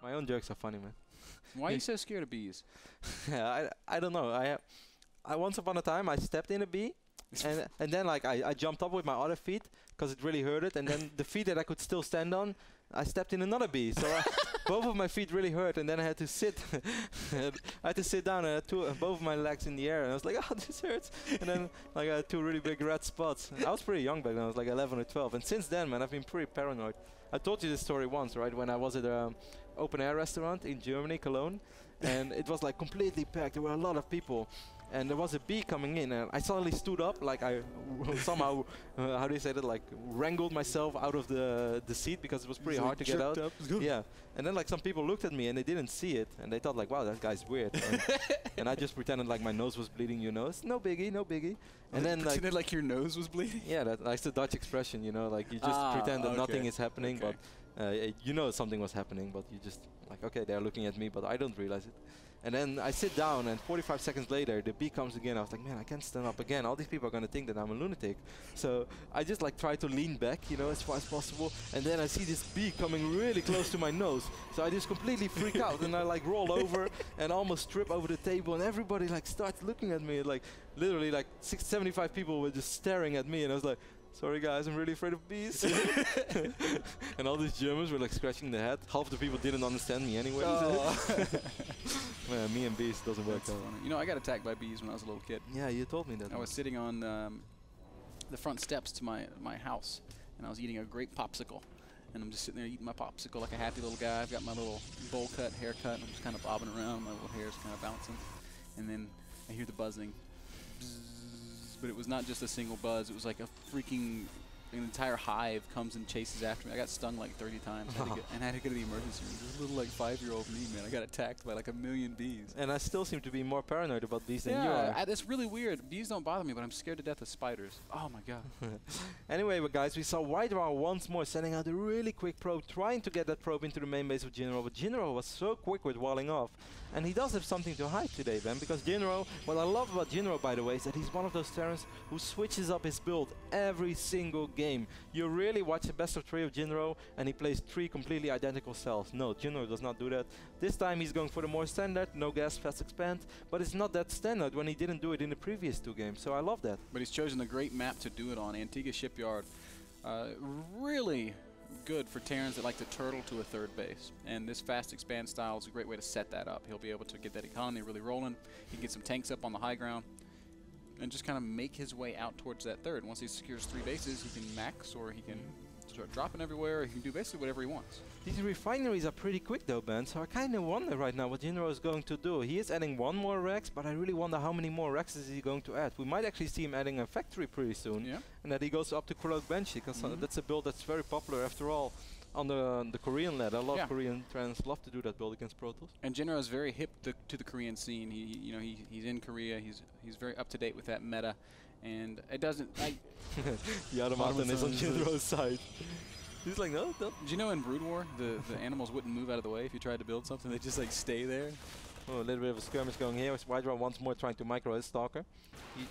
My own jokes are funny, man. Why are you so scared of bees? Yeah, I don't know. I once upon a time I stepped in a bee, and then like I jumped up with my other feet because it really hurted, and then the feet that I could still stand on, I stepped in another bee. So both of my feet really hurt, and then I had to sit. I had to sit down and I had both of my legs in the air, and I was like, oh, this hurts. And then like I had 2 really big red spots. I was pretty young back then. I was like 11 or 12, and since then, man, I've been pretty paranoid. I told you this story once, right? When I was at an open-air restaurant in Germany, Cologne, and it was like completely packed. There were a lot of people. And there was a bee coming in, and I suddenly stood up, like I somehow, how do you say that, like wrangled myself out of the seat because it was pretty hard to get out. Yeah, and then like some people looked at me and they didn't see it, and they thought like, wow, that guy's weird. And I just pretended like my nose was bleeding, you know, it's no biggie, no biggie. And then pretended like your nose was bleeding? Yeah, that's the Dutch expression, you know, like you just pretend that nothing is happening, but you know something was happening, but you just like, okay, they're looking at me, but I don't realize it. And then I sit down, and 45 seconds later, the bee comes again. I was like, man, I can't stand up again. All these people are going to think that I'm a lunatic. So I just like try to lean back, you know, as far as possible. And then I see this bee coming really close to my nose. So I just completely freak out, and I like roll over and almost trip over the table. And everybody like starts looking at me. Like literally like 75 people were just staring at me. And I was like, sorry guys, I'm really afraid of bees. And all these Germans were like scratching their head. Half the people didn't understand me anyway. Man, me and bees doesn't work out. You know, I got attacked by bees when I was a little kid. Yeah, you told me that. I was sitting on the front steps to my house, and I was eating a grape popsicle. And I'm just sitting there eating my popsicle like a happy little guy. I've got my little bowl cut, haircut, and I'm just kind of bobbing around. My little hair's kind of bouncing. And then I hear the buzzing. But it was not just a single buzz. It was like a freaking, an entire hive comes and chases after me. I got stung like 30 times and I had to go to the emergency room. This little like 5-year-old me, man. I got attacked by like 1 million bees. And I still seem to be more paranoid about bees than you are. Yeah, it's really weird. Bees don't bother me, but I'm scared to death of spiders. Oh my god. Anyway, but guys, we saw WhiteRa once more sending out a really quick probe, trying to get that probe into the main base of Jinro, but Jinro was so quick with walling off. And he does have something to hide today, Ben, because Jinro, what I love about Jinro, by the way, is that he's one of those Terrans who switches up his build every single game. You really watch the best of 3 of Jinro, and he plays 3 completely identical cells. No, Jinro does not do that. This time he's going for the more standard, no gas, fast expand, but it's not that standard when he didn't do it in the previous 2 games, so I love that. But he's chosen a great map to do it on. Antiga Shipyard, really good for Terrans that like to turtle to a 3rd base. And this fast expand style is a great way to set that up. He'll be able to get that economy really rolling. He can get some tanks up on the high ground and just kind of make his way out towards that 3rd. Once he secures 3 bases, he can max, or he can start dropping everywhere, or he can do basically whatever he wants. These refineries are pretty quick though, Ben, so I kind of wonder right now what Jinro is going to do. He is adding 1 more Rex, but I really wonder how many more Rexes is he going to add. We might actually see him adding a factory pretty soon, and that he goes up to Cloak Banshee, because that's a build that's very popular after all on the Korean ladder. A lot of Korean trans love to do that build against Protoss. And Jinro is very hip to the Korean scene. He's in Korea. He's very up to date with that meta, and it doesn't. The automaton is on Jinro's side. He's like, no, no. Did you know in Brood War the animals wouldn't move out of the way if you tried to build something? They just like stay there. Oh, a little bit of a skirmish going here. WhiteRa once more trying to micro his Stalker.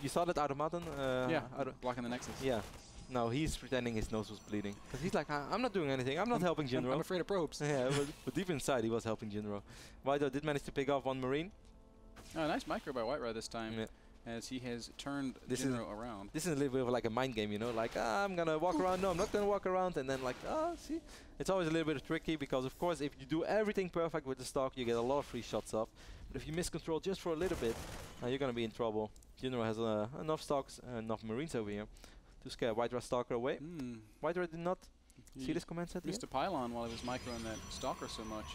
You saw that automaton? Blocking the Nexus. Yeah. No, he's pretending his nose was bleeding. Because he's like, I'm not doing anything. I'm not helping Jinro. I'm afraid of probes. Yeah, but deep inside he was helping Jinro. WhiteRa did manage to pick off 1 Marine. Oh, nice micro by WhiteRa this time. As he has turned Jinro around. This is a little bit of like a mind game, you know, like, I'm going to walk around, no, I'm not going to walk around, and then like, see? It's always a little bit tricky, because of course, if you do everything perfect with the stock, you get a lot of free shots off. But if you miss control just for a little bit, you're going to be in trouble. Jinro has enough stocks, enough Marines over here to scare WhiteRa Stalker away. WhiteRa did not see this command set. Missed a pylon while he was microing that Stalker so much.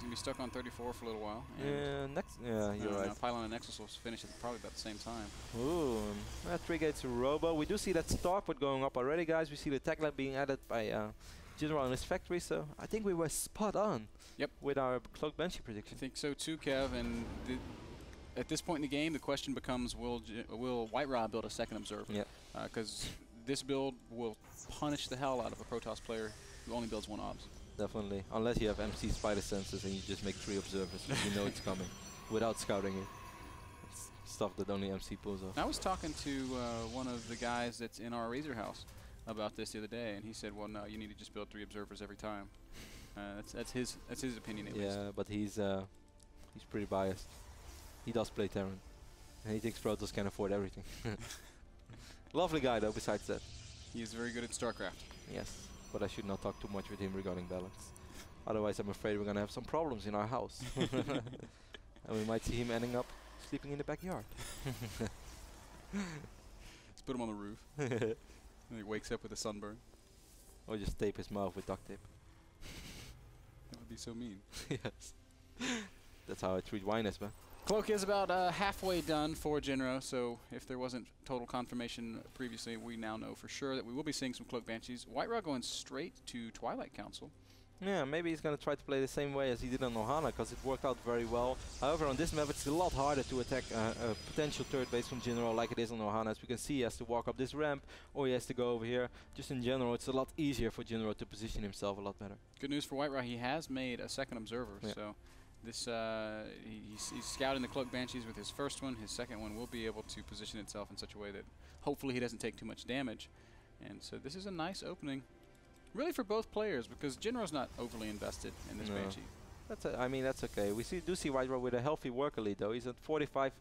He's going to be stuck on 34 for a little while. Yeah, you're right. Pylon and Nexus will finish at probably about the same time. Ooh, 3 gates to Robo. We do see that Starport going up already, guys. We see the tech lab being added by Jinro on his factory, so I think we were spot on with our Cloak Banshee prediction. I think so too, Kev. And at this point in the game, the question becomes, will WhiteRa build a 2nd Observer? Yeah. Because this build will punish the hell out of a Protoss player who only builds 1 obs. Definitely, unless you have MC spider sensors and you just make 3 observers, you know it's coming without scouting it. It's stuff that only MC pulls off. I was talking to one of the guys that's in our Razor house about this the other day, and he said, well, no, you need to just build 3 observers every time. That's his opinion at least. Yeah, but he's pretty biased. He does play Terran, and he thinks Protoss can afford everything. Lovely guy though. Besides that, He is very good at StarCraft. yes, but I should not talk too much with him regarding balance. Otherwise, I'm afraid we're gonna have some problems in our house, and we might see him ending up sleeping in the backyard. Let's put him on the roof. And he wakes up with a sunburn. Or just tape his mouth with duct tape. That would be so mean. Yes. That's how I treat Winers, man. Cloak is about halfway done for Jinro, so if there wasn't total confirmation previously, we now know for sure that we will be seeing some Cloak Banshees. WhiteRa going straight to Twilight Council. Yeah, maybe he's going to try to play the same way as he did on Ohana, because it worked out very well. However, on this map, it's a lot harder to attack a potential third base from Jinro like it is on Ohana. As we can see, he has to walk up this ramp, or he has to go over here. Just in general, it's a lot easier for Jinro to position himself a lot better. Good news for WhiteRa, he has made a second observer, so this he's scouting the Cloak Banshees with his first one. His second one will be able to position itself in such a way that hopefully he doesn't take too much damage. And so this is a nice opening. Really for both players, because Jinro's not overly invested in this Banshee. I mean, that's okay. We do see WhiteRa with a healthy worker lead, though. He's at 45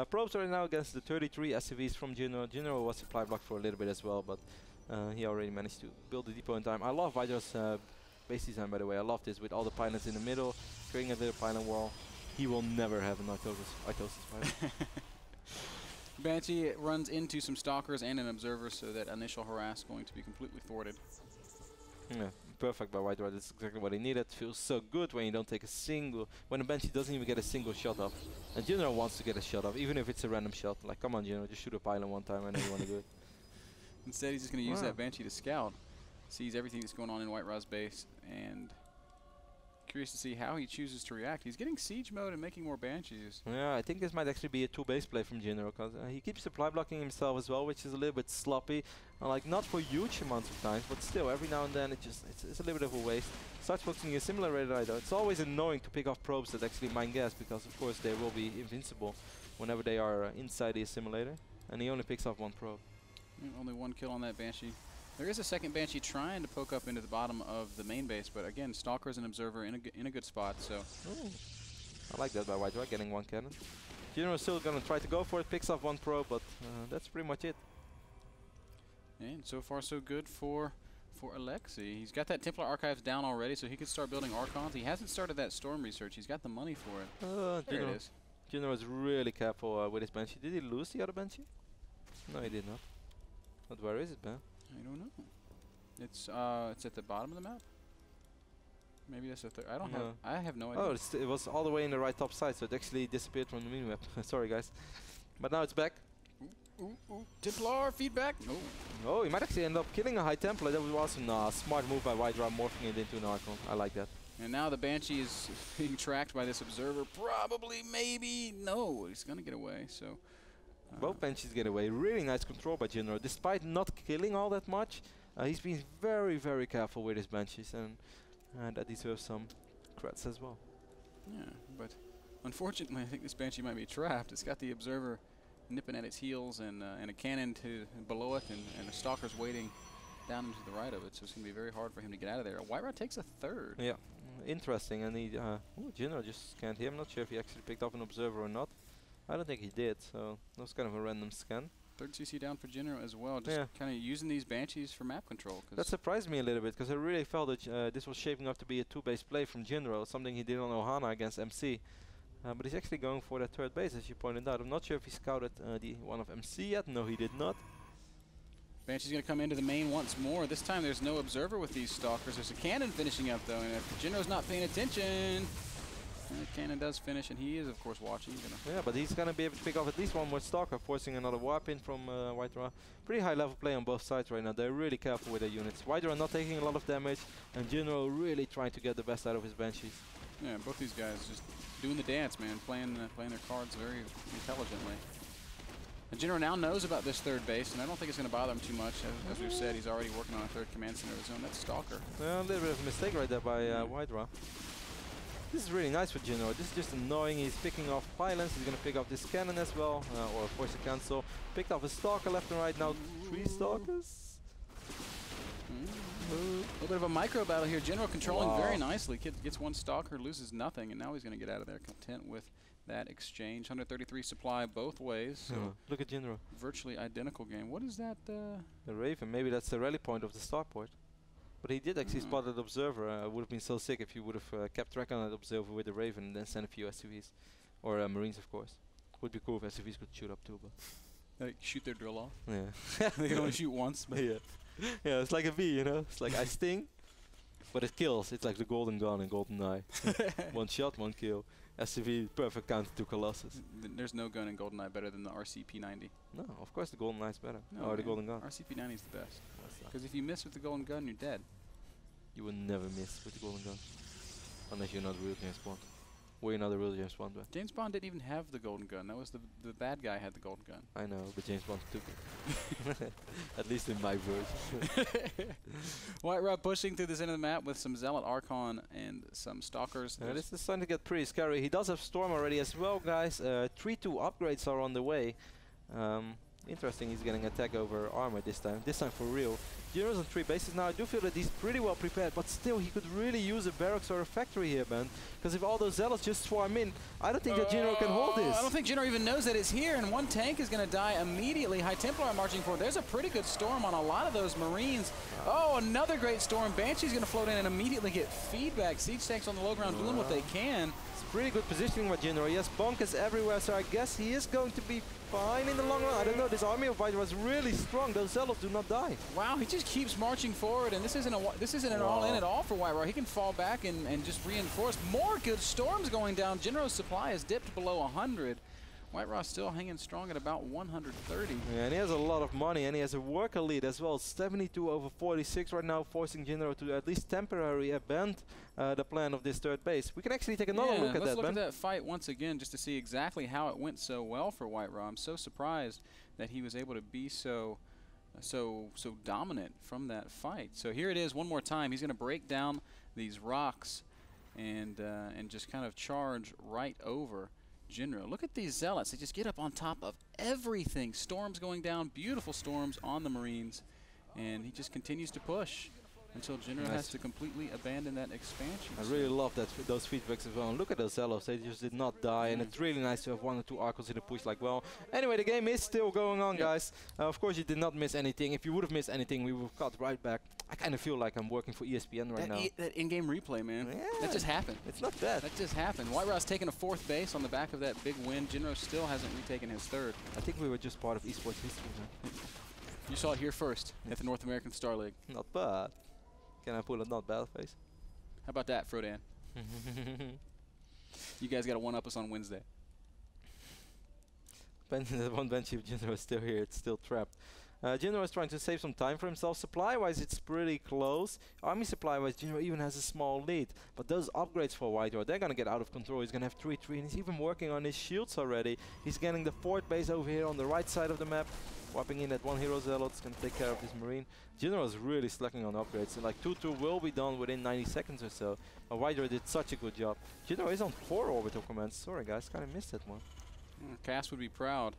probes right now against the 33 SCVs from Jinro. Jinro was supply blocked for a little bit as well, but he already managed to build the depot in time. I love WhiteRa's base design, by the way. I love this with all the pylons in the middle, creating a little pylon wall. He will never have a mitosis fighter. Banshee runs into some stalkers and an observer, so that initial harass going to be completely thwarted. Yeah, perfect by WhiteRa. That's exactly what he needed. Feels so good when you don't take a single, when a Banshee doesn't even get a single shot off. And Jinro wants to get a shot off, even if it's a random shot. Like, come on, Jinro, just shoot a pylon one time. I know you want to do it. Instead, he's just going to use that Banshee to scout. Sees everything that's going on in WhiteRa's base, and curious to see how he chooses to react. He's getting siege mode and making more Banshees. Yeah, I think this might actually be a two-base play from Jinro, because he keeps supply blocking himself as well, which is a little bit sloppy. Like, not for huge amounts of times, but still, every now and then it's a little bit of a waste. Starts focusing a similar radar though. It's always annoying to pick off probes that actually mine gas, because of course they will be invincible whenever they are inside the assimilator. And he only picks off one probe. Only one kill on that Banshee. There is a second Banshee trying to poke up into the bottom of the main base, but again, Stalker's an observer in a good spot, so. Ooh. I like that by WhiteRa, getting one cannon. Jinro's still gonna try to go for it, picks off one probe, but that's pretty much it. And so far so good for Alexi. He's got that Templar Archives down already, so he could start building Archons. He hasn't started that Storm research. He's got the money for it. There it is. Jinro is really careful with his Banshee. Did he lose the other Banshee? No, he did not. But where is it, man? I don't know. It's at the bottom of the map. Maybe that's the third. I have no idea. Oh, it was all the way in the right top side, so it actually disappeared from the minimap. Sorry, guys. But now it's back. Ooh. Templar feedback. No. Oh, he might actually end up killing a High Templar. That was awesome. Nah, smart move by WhiteRa, morphing it into an Archon. I like that. And now the Banshee is being tracked by this observer. Probably, maybe, no. He's gonna get away. So. Both Banshees get away. Really nice control by Jinro. Despite not killing all that much, he's been very, very careful with his Banshees, and that deserves some creds as well. Yeah, but unfortunately, I think this Banshee might be trapped. It's got the observer nipping at its heels, and a cannon below it, and the Stalker's waiting down into the right of it, so it's going to be very hard for him to get out of there. WhiteRa takes a third. Yeah, interesting, and he, Jinro just scanned here. I'm not sure if he actually picked up an observer or not. I don't think he did, so that was kind of a random scan. Third CC down for Jinro as well, just kind of using these Banshees for map control. That surprised me a little bit, because I really felt that this was shaping up to be a two-base play from Jinro, something he did on Ohana against MC. But he's actually going for that third base, as you pointed out. I'm not sure if he scouted the one of MC yet. No, he did not. Banshee's going to come into the main once more. This time there's no observer with these Stalkers. There's a cannon finishing up, though, and if Jinro's not paying attention, the cannon does finish, and he is, of course, watching. Yeah, but he's going to be able to pick off at least one more Stalker, forcing another warp in from WhiteRa. Pretty high level play on both sides right now. They're really careful with their units. WhiteRa not taking a lot of damage, and Jinro really trying to get the best out of his Banshees. Yeah, both these guys just doing the dance, man, playing their cards very intelligently. And Jinro now knows about this third base, and I don't think it's going to bother him too much. As we've said, he's already working on a third command center of his own. That's Stalker. A little bit of a mistake right there by WhiteRa. This is really nice for Jinro. This is just annoying. He's picking off pylons. He's going to pick off this cannon as well, or force a cancel. Picked off a Stalker left and right. Now 3 Stalkers. little bit of a micro battle here. Jinro controlling very nicely. Kid gets one stalker, loses nothing, and now he's going to get out of there content with that exchange. 133 supply both ways. So look at Jinro. Virtually identical game. What is that? The Raven. Maybe that's the rally point of the starport. But he did actually spot that observer. Would have been so sick if you would have kept track on that observer with the Raven and then sent a few SCVs. Or Marines, of course. Would be cool if SCVs could shoot up too, but... Like shoot their drill off? Yeah. They can only shoot once, but... Yeah. Yeah, it's like a V, you know? It's like I sting, but it kills. It's like the golden gun and golden eye. One shot, one kill. SCV, perfect counter to Colossus. There's no gun in GoldenEye better than the RCP-90. No, of course the golden eye's better. No, or the golden gun. RCP-90 is the best. Because if you miss with the golden gun, you're dead. You would never miss with the golden gun. Unless you're not real James Bond. Well, you're not a real James Bond, but... James Bond didn't even have the golden gun. That was the bad guy had the golden gun. I know, but James Bond took it. At least in my version. WhiteRa pushing through the center of the map with some Zealot Archon and some Stalkers. This is starting to get pretty scary. He does have Storm already as well, guys. 3-2 upgrades are on the way. Interesting, he's getting attack over armor this time for real. Jinro's on 3 bases now. I do feel that he's pretty well prepared, but still he could really use a barracks or a factory here, man. Because if all those zealots just swarm in, I don't think that Jinro can hold this. I don't think Jinro even knows that it's here, and one tank is going to die immediately. High Templar are marching forward. There's a pretty good storm on a lot of those Marines. Oh, another great storm. Banshee's going to float in and immediately get feedback. Siege tanks on the low ground doing what they can. It's pretty good positioning by Jinro. He has bunkers everywhere, so I guess he is going to be fine in the long run. I don't know, this army of WhiteRa was really strong. Those zealots do not die. Wow, he just keeps marching forward, and this isn't an all-in at all for WhiteRa. He can fall back and just reinforce. More good storms going down. Jinro's supply has dipped below 100. WhiteRa still hanging strong at about 130. Yeah, and he has a lot of money, and he has a worker lead as well. 72 over 46 right now, forcing Jinro to at least temporarily abandon the plan of this third base. We can actually take another look at that, let's look Ben. at that fight once again just to see exactly how it went so well for WhiteRa. I'm so surprised that he was able to be so dominant from that fight. So here it is one more time. He's going to break down these rocks and just kind of charge right over Jinro. Look at these zealots. They just get up on top of everything. Storms going down, beautiful storms on the Marines, and he just continues to push until Jinro has to completely abandon that expansion. I really love that those feedbacks as well. And look at those zealots. They just did not die, and it's really nice to have 1 or 2 Archons in the push like well. Anyway, the game is still going on, guys. Of course, you did not miss anything. If you would have missed anything, we would have cut right back. I kind of feel like I'm working for ESPN right now. That in-game replay, man. Yeah. That just happened. It's not bad. That just happened. WhiteRa's taken a 4th base on the back of that big win. Jinro still hasn't retaken his 3rd. I think we were just part of esports history, man. You saw it here first at the North American Star League. Not bad. Can I pull a not bad face? How about that, Frodan? You guys got to one-up us on Wednesday. One bench if Jinro is still here. It's still trapped. Jinro is trying to save some time for himself. Supply-wise, it's pretty close. Army supply-wise, Jinro even has a small lead. But those upgrades for WhiteRa, they're going to get out of control. He's going to have 3-3, and he's even working on his shields already. He's getting the 4th base over here on the right side of the map. Wiping in that 1 hero zealot. It's going to take care of this Marine. Jinro is really slacking on upgrades. So like 2-2 will be done within 90 seconds or so. WhiteRa did such a good job. Jinro is on 4 orbital commands. Sorry guys, kind of missed that one. Cass would be proud.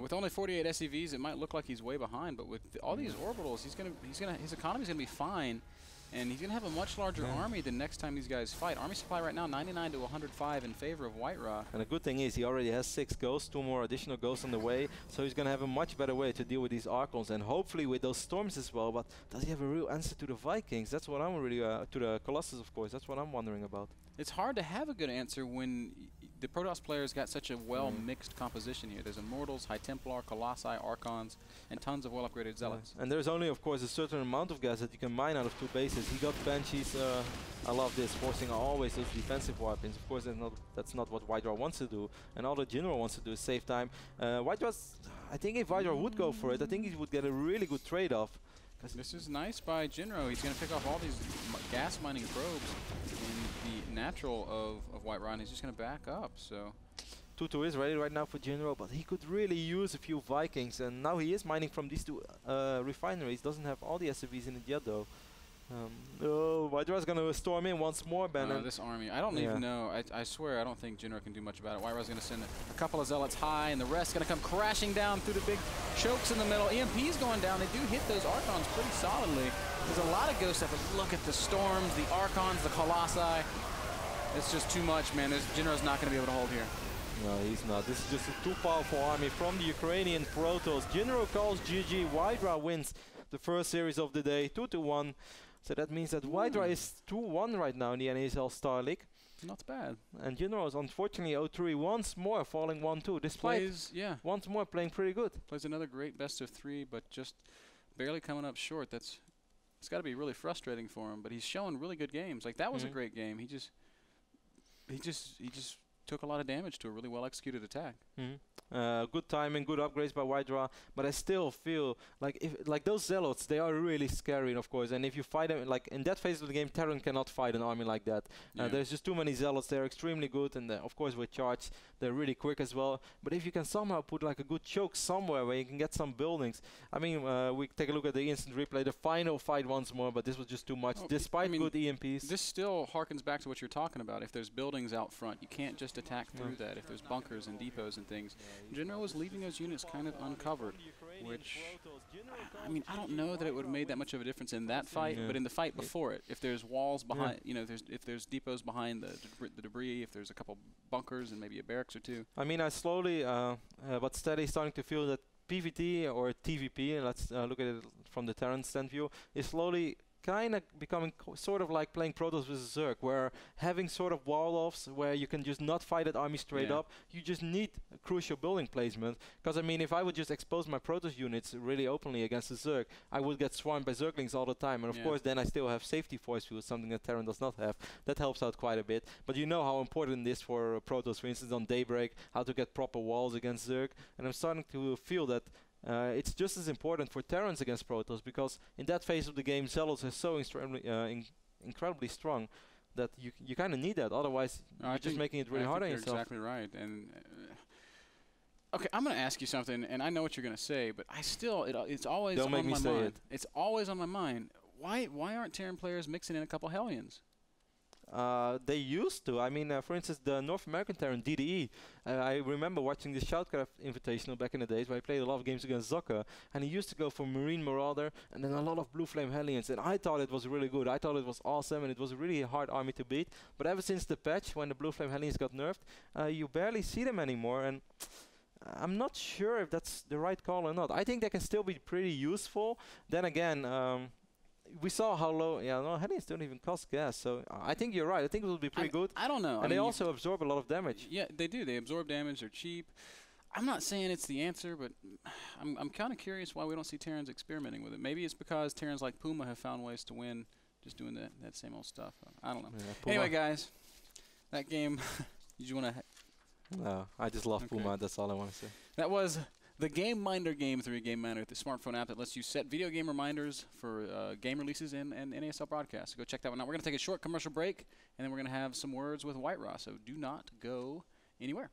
With only 48 SCVs, it might look like he's way behind, but with all these orbitals, his economy's gonna be fine, and he's gonna have a much larger army the next time these guys fight. Army supply right now 99 to 105 in favor of WhiteRa. And the good thing is he already has 6 ghosts, 2 more additional ghosts on the way, so he's gonna have a much better way to deal with these Archons, and hopefully with those storms as well. But does he have a real answer to the Vikings? That's what I'm really to the Colossus, of course. That's what I'm wondering about. It's hard to have a good answer when the Protoss players got such a well-mixed composition here. There's Immortals, High Templar, Colossi, Archons, and tons of well-upgraded Zealots. And there's only, of course, a certain amount of gas that you can mine out of 2 bases. He got Banshees. I love this, forcing always those defensive weapons. Of course, that's not what WhiteRa wants to do. And all the Jinro wants to do is save time. WhiteRa's, I think if WhiteRa would go for it, I think he would get a really good trade-off. This is nice by Jinro. He's going to pick off all these gas mining probes in the natural of WhiteRa, and he's just going to back up. So 2-2 is ready right now for Jinro, but he could really use a few Vikings, and now he is mining from these 2 refineries. Doesn't have all the SCVs in it yet though. WhiteRa's gonna storm in once more, Ben. This army, I don't even know. I swear, I don't think Jinro can do much about it. WhiteRa's gonna send a couple of zealots high, and the rest gonna come crashing down through the big chokes in the middle. EMP's going down. They do hit those Archons pretty solidly. There's a lot of Ghost stuff, but look at the Storms, the Archons, the Colossi. It's just too much, man. Jinro's not going to be able to hold here. No, he's not. This is just a too powerful army from the Ukrainian Protoss. Jinro calls GG. WhiteRa wins the first series of the day, 2-1. So that means that WhiteRa is 2-1 right now in the NASL Star League. Not bad. And Jinro is unfortunately 0-3 once more, falling 1-2. Despite once more playing pretty good. Plays another great best of 3, but just barely coming up short. It's got to be really frustrating for him. But he's showing really good games. Like that was a great game. He just took a lot of damage to a really well executed attack. Good timing, good upgrades by WhiteRa, but I still feel like those zealots, they are really scary, of course. And if you fight them, like in that phase of the game, Terran cannot fight an army like that. There's just too many zealots. They're extremely good, and of course with charge, they're really quick as well. But if you can somehow put like a good choke somewhere where you can get some buildings, I mean, we take a look at the instant replay, the final fight once more, but this was just too much, despite good EMPs. This still harkens back to what you're talking about. If there's buildings out front, you can't just attack through that. If there's bunkers and depots and things, Jinro was leaving those units kind of uncovered, which, I mean, I don't know that it would have made that much of a difference in that fight, but in the fight before it, if there's walls behind, you know, if there's depots behind the debris, if there's a couple bunkers and maybe a barracks or two. I mean, I slowly but steady starting to feel that PvT or TVP, and let's look at it from the Terran stand view, is slowly kind of becoming sort of like playing Protoss with Zerg, where having sort of wall-offs where you can just not fight that army straight up, you just need a crucial building placement. Because I mean, if I would just expose my Protoss units really openly against the Zerg, I would get swarmed by Zerglings all the time, and of course then I still have safety force field, something that Terran does not have. That helps out quite a bit. But you know how important it is for Protoss, for instance on Daybreak, how to get proper walls against Zerg, and I'm starting to feel that it's just as important for Terrans against Protoss, because in that phase of the game, Zealots are so incredibly strong that you kind of need that. Otherwise, you're just making it really hard on yourself. You're exactly right. And okay, I'm going to ask you something, and I know what you're going to say, but I still, it's always on my mind. It's always on my mind. Why aren't Terran players mixing in a couple Hellions? They used to. I mean, for instance, the North American Terran, DDE. I remember watching the Shoutcraft Invitational back in the days where I played a lot of games against Zocca, and he used to go for Marine Marauder and then a lot of Blue Flame Hellions, and I thought it was really good. I thought it was awesome, and it was a really hard army to beat. But ever since the patch, when the Blue Flame Hellions got nerfed, you barely see them anymore, and I'm not sure if that's the right call or not. I think they can still be pretty useful. Then again, we saw how low, Hellions don't even cost gas, so I think you're right. I think it will be pretty good. I don't know. And I mean, they also absorb a lot of damage. Yeah, they do. They absorb damage. They're cheap. I'm not saying it's the answer, but I'm kind of curious why we don't see Terrans experimenting with it. Maybe it's because Terrans like Puma have found ways to win just doing that same old stuff. I don't know. Yeah, anyway, guys, that game, did you want to... No, I just love Puma. That's all I want to say. That was the Game Minder Game 3 Game Minder, the smartphone app that lets you set video game reminders for game releases and NASL broadcasts. So go check that one out. We're going to take a short commercial break, and then we're going to have some words with WhiteRa, so do not go anywhere.